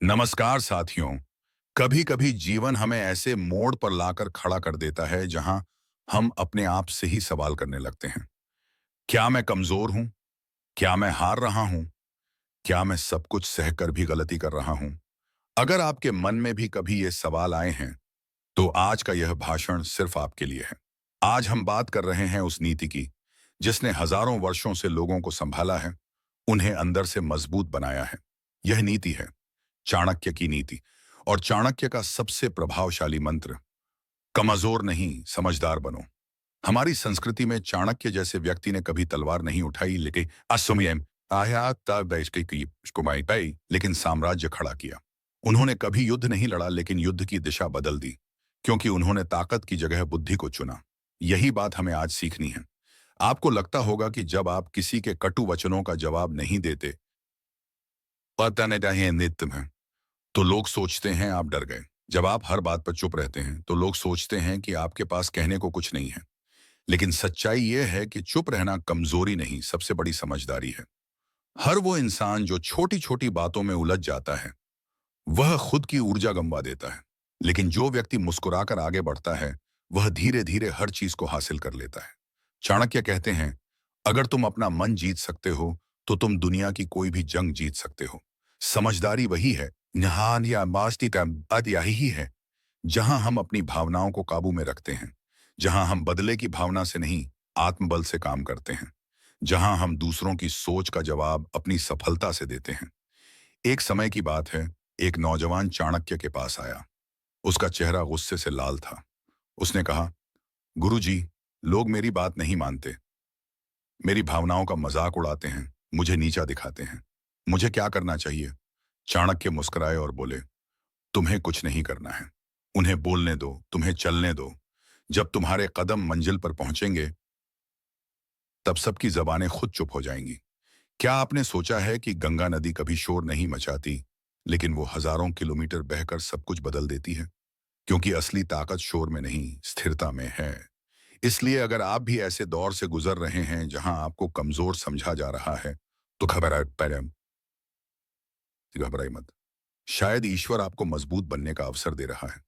नमस्कार साथियों। कभी कभी जीवन हमें ऐसे मोड़ पर लाकर खड़ा कर देता है जहां हम अपने आप से ही सवाल करने लगते हैं। क्या मैं कमजोर हूं? क्या मैं हार रहा हूं? क्या मैं सब कुछ सहकर भी गलती कर रहा हूं? अगर आपके मन में भी कभी ये सवाल आए हैं तो आज का यह भाषण सिर्फ आपके लिए है। आज हम बात कर रहे हैं उस नीति की जिसने हजारों वर्षों से लोगों को संभाला है, उन्हें अंदर से मजबूत बनाया है। यह नीति है चाणक्य की नीति। और चाणक्य का सबसे प्रभावशाली मंत्र, कमजोर नहीं समझदार बनो। हमारी संस्कृति में चाणक्य जैसे व्यक्ति ने कभी तलवार नहीं उठाई लेकिन असुमियम आया तब देश की कुमाई पाई, लेकिन साम्राज्य खड़ा किया। उन्होंने कभी युद्ध नहीं लड़ा लेकिन युद्ध की दिशा बदल दी, क्योंकि उन्होंने ताकत की जगह बुद्धि को चुना। यही बात हमें आज सीखनी है। आपको लगता होगा कि जब आप किसी के कटु वचनों का जवाब नहीं देते, पता नहीं नित्य में, तो लोग सोचते हैं आप डर गए। जब आप हर बात पर चुप रहते हैं तो लोग सोचते हैं कि आपके पास कहने को कुछ नहीं है। लेकिन सच्चाई यह है कि चुप रहना कमजोरी नहीं, सबसे बड़ी समझदारी है। हर वो इंसान जो छोटी छोटी बातों में उलझ जाता है वह खुद की ऊर्जा गंवा देता है। लेकिन जो व्यक्ति मुस्कुराकर आगे बढ़ता है वह धीरे धीरे हर चीज को हासिल कर लेता है। चाणक्य कहते हैं, अगर तुम अपना मन जीत सकते हो तो तुम दुनिया की कोई भी जंग जीत सकते हो। समझदारी वही है, न्यान या मास्ती का बात यही है, जहां हम अपनी भावनाओं को काबू में रखते हैं, जहां हम बदले की भावना से नहीं आत्मबल से काम करते हैं, जहां हम दूसरों की सोच का जवाब अपनी सफलता से देते हैं। एक समय की बात है, एक नौजवान चाणक्य के पास आया। उसका चेहरा गुस्से से लाल था। उसने कहा, गुरुजी, लोग मेरी बात नहीं मानते, मेरी भावनाओं का मजाक उड़ाते हैं, मुझे नीचा दिखाते हैं। मुझे क्या करना चाहिए? चाणक्य मुस्कुराए और बोले, तुम्हें कुछ नहीं करना है। उन्हें बोलने दो, तुम्हें चलने दो। जब तुम्हारे कदम मंजिल पर पहुंचेंगे तब सबकी जबानें खुद चुप हो जाएंगी। क्या आपने सोचा है कि गंगा नदी कभी शोर नहीं मचाती, लेकिन वो हजारों किलोमीटर बहकर सब कुछ बदल देती है? क्योंकि असली ताकत शोर में नहीं, स्थिरता में है। इसलिए अगर आप भी ऐसे दौर से गुजर रहे हैं जहां आपको कमजोर समझा जा रहा है, तो घबराए मत। शायद ईश्वर आपको मजबूत बनने का अवसर दे रहा है।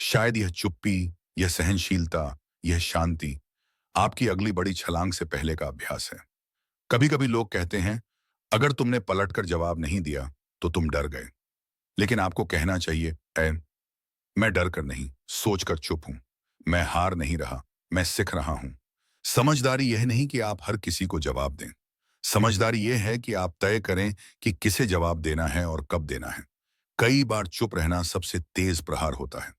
शायद यह चुप्पी, यह सहनशीलता, यह शांति आपकी अगली बड़ी छलांग से पहले का अभ्यास है। कभी कभी लोग कहते हैं, अगर तुमने पलटकर जवाब नहीं दिया तो तुम डर गए। लेकिन आपको कहना चाहिए, मैं डर कर नहीं, सोचकर चुप हूं। मैं हार नहीं रहा, मैं सीख रहा हूं। समझदारी यह नहीं कि आप हर किसी को जवाब दें। समझदारी यह है कि आप तय करें कि किसे जवाब देना है और कब देना है। कई बार चुप रहना सबसे तेज प्रहार होता है।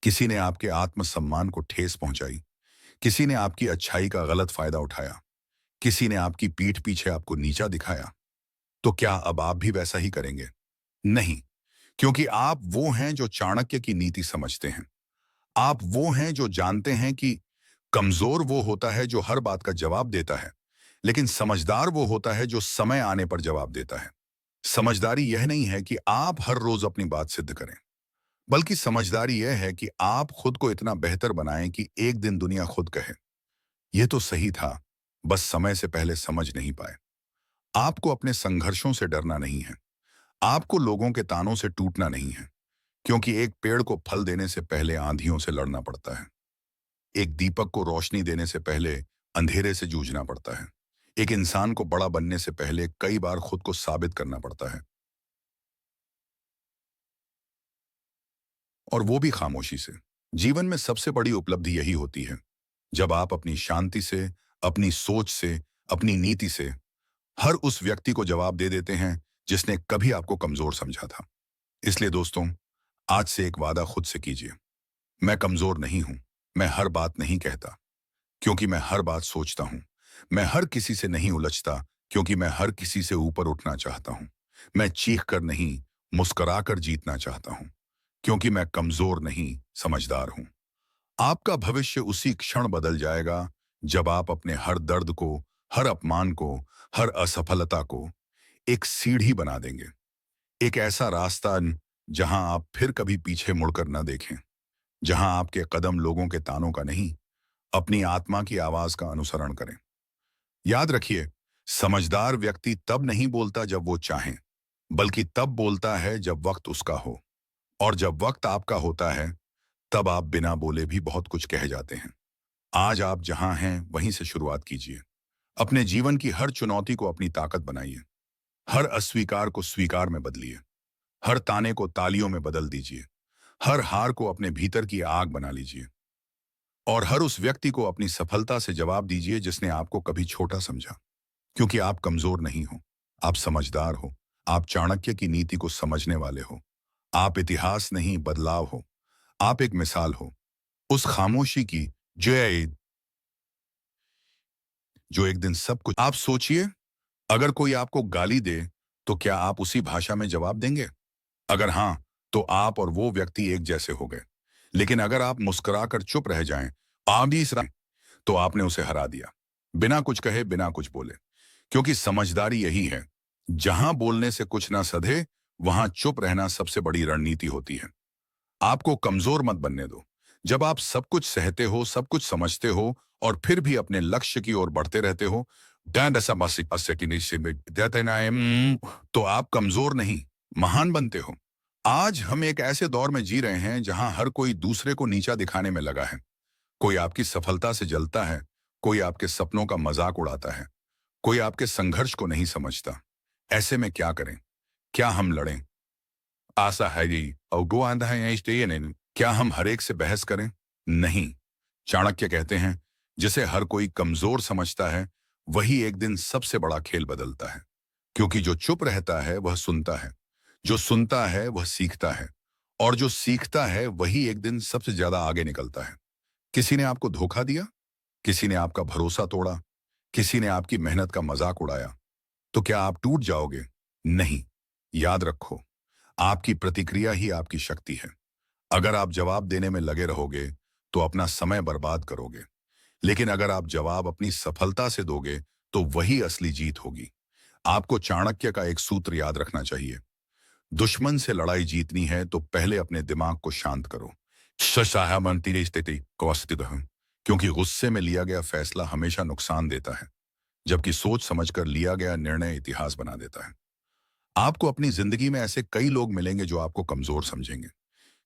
किसी ने आपके आत्मसम्मान को ठेस पहुंचाई, किसी ने आपकी अच्छाई का गलत फायदा उठाया, किसी ने आपकी पीठ पीछे आपको नीचा दिखाया। तो क्या अब आप भी वैसा ही करेंगे? नहीं, क्योंकि आप वो हैं जो चाणक्य की नीति समझते हैं। आप वो हैं जो जानते हैं कि कमजोर वो होता है जो हर बात का जवाब देता है, लेकिन समझदार वो होता है जो समय आने पर जवाब देता है। समझदारी यह नहीं है कि आप हर रोज अपनी बात सिद्ध करें, बल्कि समझदारी यह है कि आप खुद को इतना बेहतर बनाएं कि एक दिन दुनिया खुद कहे, यह तो सही था, बस समय से पहले समझ नहीं पाए। आपको अपने संघर्षों से डरना नहीं है। आपको लोगों के तानों से टूटना नहीं है, क्योंकि एक पेड़ को फल देने से पहले आंधियों से लड़ना पड़ता है। एक दीपक को रोशनी देने से पहले अंधेरे से जूझना पड़ता है। एक इंसान को बड़ा बनने से पहले कई बार खुद को साबित करना पड़ता है, और वो भी खामोशी से। जीवन में सबसे बड़ी उपलब्धि यही होती है, जब आप अपनी शांति से, अपनी सोच से, अपनी नीति से हर उस व्यक्ति को जवाब दे देते हैं जिसने कभी आपको कमजोर समझा था। इसलिए दोस्तों, आज से एक वादा खुद से कीजिए, मैं कमजोर नहीं हूं। मैं हर बात नहीं कहता, क्योंकि मैं हर बात सोचता हूं। मैं हर किसी से नहीं उलझता, क्योंकि मैं हर किसी से ऊपर उठना चाहता हूं। मैं चीख कर नहीं, मुस्कुराकर जीतना चाहता हूं, क्योंकि मैं कमजोर नहीं, समझदार हूं। आपका भविष्य उसी क्षण बदल जाएगा जब आप अपने हर दर्द को, हर अपमान को, हर असफलता को एक सीढ़ी बना देंगे। एक ऐसा रास्ता जहां आप फिर कभी पीछे मुड़कर न देखें, जहां आपके कदम लोगों के तानों का नहीं, अपनी आत्मा की आवाज का अनुसरण करें। याद रखिए, समझदार व्यक्ति तब नहीं बोलता जब वो चाहे, बल्कि तब बोलता है जब वक्त उसका हो। और जब वक्त आपका होता है, तब आप बिना बोले भी बहुत कुछ कह जाते हैं। आज आप जहां हैं वहीं से शुरुआत कीजिए। अपने जीवन की हर चुनौती को अपनी ताकत बनाइए। हर अस्वीकार को स्वीकार में बदलिए। हर ताने को तालियों में बदल दीजिए। हर हार को अपने भीतर की आग बना लीजिए। और हर उस व्यक्ति को अपनी सफलता से जवाब दीजिए जिसने आपको कभी छोटा समझा। क्योंकि आप कमजोर नहीं हो, आप समझदार हो। आप चाणक्य की नीति को समझने वाले हो। आप इतिहास नहीं, बदलाव हो। आप एक मिसाल हो उस खामोशी की जो एक दिन सब कुछ। आप सोचिए, अगर कोई आपको गाली दे तो क्या आप उसी भाषा में जवाब देंगे? अगर हाँ, तो आप और वो व्यक्ति एक जैसे हो गए। लेकिन अगर आप मुस्कुराकर चुप रह जाएं, तो आपने उसे हरा दिया। बिना कुछ कहे, बिना कुछ बोले। क्योंकि समझदारी यही है, जहां बोलने से कुछ ना सधे, वहां चुप रहना सबसे बड़ी रणनीति होती है। आपको कमजोर मत बनने दो। जब आप सब कुछ सहते हो, सब कुछ समझते हो और फिर भी अपने लक्ष्य की ओर बढ़ते रहते हो, तो आप कमजोर नहीं, महान बनते हो। आज हम एक ऐसे दौर में जी रहे हैं जहां हर कोई दूसरे को नीचा दिखाने में लगा है। कोई आपकी सफलता से जलता है, कोई आपके सपनों का मजाक उड़ाता है, कोई आपके संघर्ष को नहीं समझता। ऐसे में क्या करें? क्या हम लड़ें? आशा है जी और गो आंधा है इसलिए नहीं। क्या हम हर एक से बहस करें? नहीं। चाणक्य कहते हैं, जिसे हर कोई कमजोर समझता है, वही एक दिन सबसे बड़ा खेल बदलता है। क्योंकि जो चुप रहता है वह सुनता है, जो सुनता है वह सीखता है, और जो सीखता है वही एक दिन सबसे ज्यादा आगे निकलता है। किसी ने आपको धोखा दिया, किसी ने आपका भरोसा तोड़ा, किसी ने आपकी मेहनत का मजाक उड़ाया, तो क्या आप टूट जाओगे? नहीं। याद रखो, आपकी प्रतिक्रिया ही आपकी शक्ति है। अगर आप जवाब देने में लगे रहोगे तो अपना समय बर्बाद करोगे। लेकिन अगर आप जवाब अपनी सफलता से दोगे तो वही असली जीत होगी। आपको चाणक्य का एक सूत्र याद रखना चाहिए। दुश्मन से लड़ाई जीतनी है तो पहले अपने दिमाग को शांत करो। सहामंती स्थिति को अस्थित है। क्योंकि गुस्से में लिया गया फैसला हमेशा नुकसान देता है, जबकि सोच समझकर लिया गया निर्णय इतिहास बना देता है। आपको अपनी जिंदगी में ऐसे कई लोग मिलेंगे जो आपको कमजोर समझेंगे,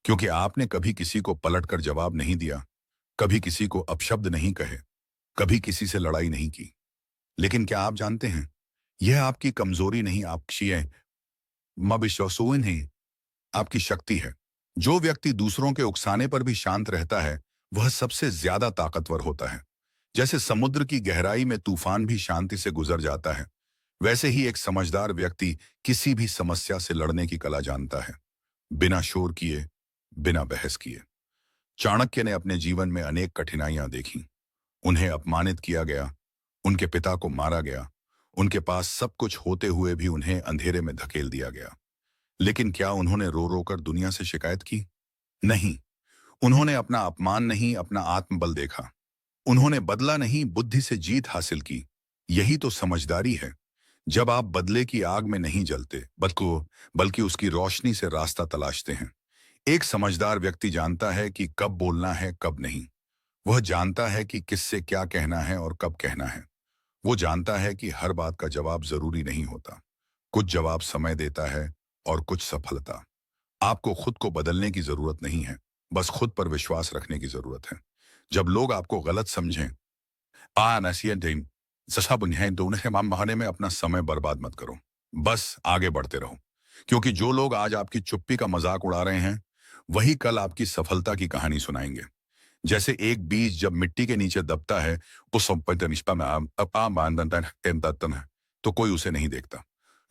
क्योंकि आपने कभी किसी को पलटकर जवाब नहीं दिया, कभी किसी को अपशब्द नहीं कहे, कभी किसी से लड़ाई नहीं की। लेकिन क्या आप जानते हैं, यह आपकी कमजोरी नहीं, आपकी मविश्वासों नहीं, आपकी शक्ति है। जो व्यक्ति दूसरों के उकसाने पर भी शांत रहता है, वह सबसे ज्यादा ताकतवर होता है। जैसे समुद्र की गहराई में तूफान भी शांति से गुजर जाता है, वैसे ही एक समझदार व्यक्ति किसी भी समस्या से लड़ने की कला जानता है, बिना शोर किए, बिना बहस किए। चाणक्य ने अपने जीवन में अनेक कठिनाइयां देखी। उन्हें अपमानित किया गया, उनके पिता को मारा गया, उनके पास सब कुछ होते हुए भी उन्हें अंधेरे में धकेल दिया गया। लेकिन क्या उन्होंने रो रो कर दुनिया से शिकायत की? नहीं। उन्होंने अपना अपमान नहीं, अपना आत्मबल देखा। उन्होंने बदला नहीं, बुद्धि से जीत हासिल की। यही तो समझदारी है। जब आप बदले की आग में नहीं जलते, बल्कि उसकी रोशनी से रास्ता तलाशते हैं। एक समझदार व्यक्ति जानता है कि कब बोलना है, कब नहीं। वह जानता है कि किससे क्या कहना है और कब कहना है। वो जानता है कि हर बात का जवाब जरूरी नहीं होता। कुछ जवाब समय देता है और कुछ सफलता। आपको खुद को बदलने की जरूरत नहीं है, बस खुद पर विश्वास रखने की जरूरत है। जब लोग आपको गलत समझें, तो उन्हें मानने में अपना समय बर्बाद मत करो। बस आगे बढ़ते रहो। क्योंकि जो लोग आज आपकी चुप्पी का मजाक उड़ा रहे हैं, वही कल आपकी सफलता की कहानी सुनाएंगे। जैसे एक बीज जब मिट्टी के नीचे दबता है, उस संपत्ति में तो कोई उसे नहीं देखता।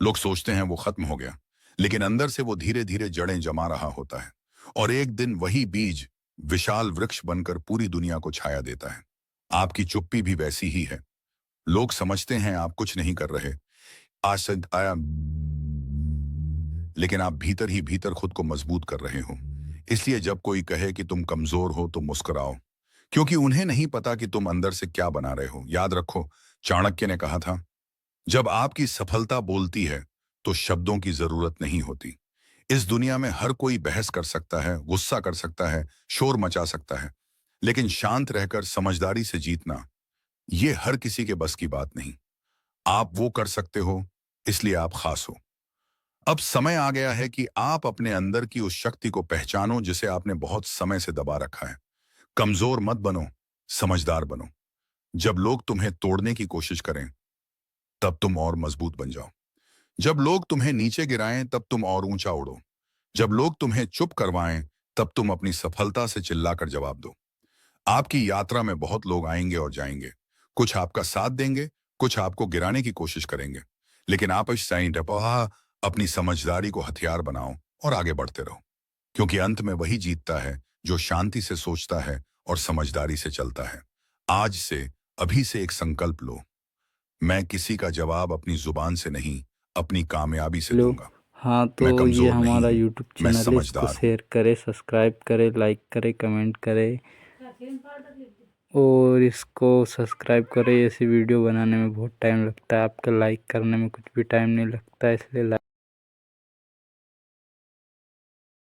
लोग सोचते हैं वो खत्म हो गया, लेकिन अंदर से वो धीरे धीरे जड़ें जमा रहा होता है। और एक दिन वही बीज विशाल वृक्ष बनकर पूरी दुनिया को छाया देता है। आपकी चुप्पी भी वैसी ही है। लोग समझते हैं आप कुछ नहीं कर रहे, आज आया, लेकिन आप भीतर ही भीतर खुद को मजबूत कर रहे हो। इसलिए जब कोई कहे कि तुम कमजोर हो तो मुस्कुराओ, क्योंकि उन्हें नहीं पता कि तुम अंदर से क्या बना रहे हो। याद रखो, चाणक्य ने कहा था, जब आपकी सफलता बोलती है तो शब्दों की जरूरत नहीं होती। इस दुनिया में हर कोई बहस कर सकता है, गुस्सा कर सकता है, शोर मचा सकता है, लेकिन शांत रहकर समझदारी से जीतना, ये हर किसी के बस की बात नहीं। आप वो कर सकते हो, इसलिए आप खास हो। अब समय आ गया है कि आप अपने अंदर की उस शक्ति को पहचानो जिसे आपने बहुत समय से दबा रखा है। कमजोर मत बनो, समझदार बनो। जब लोग तुम्हें तोड़ने की कोशिश करें, तब तुम और मजबूत बन जाओ। जब लोग तुम्हें नीचे गिराएं, तब तुम और ऊंचा उड़ो। जब लोग तुम्हें चुप करवाएं, तब तुम अपनी सफलता से चिल्लाकर जवाब दो। आपकी यात्रा में बहुत लोग आएंगे और जाएंगे। कुछ आपका साथ देंगे, कुछ आपको गिराने की कोशिश करेंगे। लेकिन आप इस साइन अपनी समझदारी को हथियार बनाओ और आगे बढ़ते रहो। क्योंकि अंत में वही जीतता है जो शांति से सोचता है और समझदारी से चलता है। आज से, अभी से एक संकल्प लो। मैं किसी का जवाब अपनी जुबान से नहीं, अपनी कामयाबी से हेलो। दूंगा। हाँ, तो मैं ये कमजोर नहीं हमारा हूं, यूट्यूब मैं चैनल है, इसको समझदार हूं। शेयर करें, सब्सक्राइब करें, लाइक करें, कमेंट करें और इसको सब्सक्राइब करें। ऐसी वीडियो बनाने में बहुत टाइम लगता है, आपका लाइक करने में कुछ भी टाइम नहीं लगता है, इसलिए